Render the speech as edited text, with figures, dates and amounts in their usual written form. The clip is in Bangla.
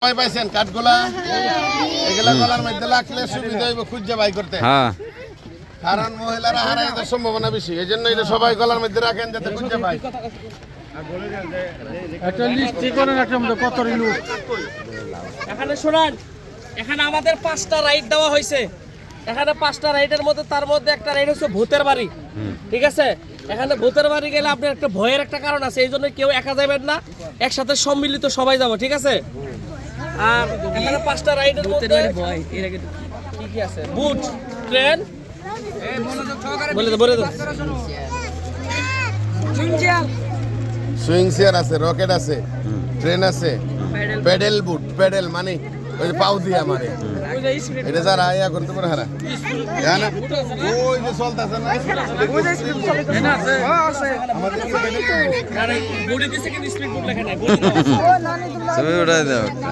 সবাই পাইছেন কাঠগোলা এগুলা গলার মধ্যে লাগলে সুবিধা হইব খুঁজে বাই করতে। হ্যাঁ, কারণ মহিলারা হারাই যাওয়ার সম্ভাবনা বেশি, এই জন্য এটা সবাই গলার মধ্যে রাখেন যাতে খুঁজে পাই। একটা লিস্ট করেন একটা মধ্যে কত রিলু এখানে শোনান, এখানে আমাদের 5টা রাইড দেওয়া হয়েছে। এখানে 5টা রাইডের মধ্যে তার মধ্যে একটা রাইড হচ্ছে ভূতের বাড়ি। ঠিক আছে, এখানে ভূতের বাড়ি গেলে আপনার একটা ভয়ের একটা কারণ আছে, এই জন্য কেউ একা যাবেন না, একসাথে সম্মিলিত সবাই যাবো। ঠিক আছে, আর এখানে 5টা রাইডের মধ্যে কি কি আছে? বুট, ট্রেন, বলে দাও সুইং চেয়ার আছে, রকেট আছে, ট্রেন আছে, প্যাডেল বুট, প্যাডেল মানে ওই যে পাও দিয়া মানে এটা যারা ইয়া করতে পারে হারা জানা ওই যে চলতেছে না বডি দিছে কিন্তু স্পিড বুট লেখা নাই। ছবি উঠাই দাও একটা।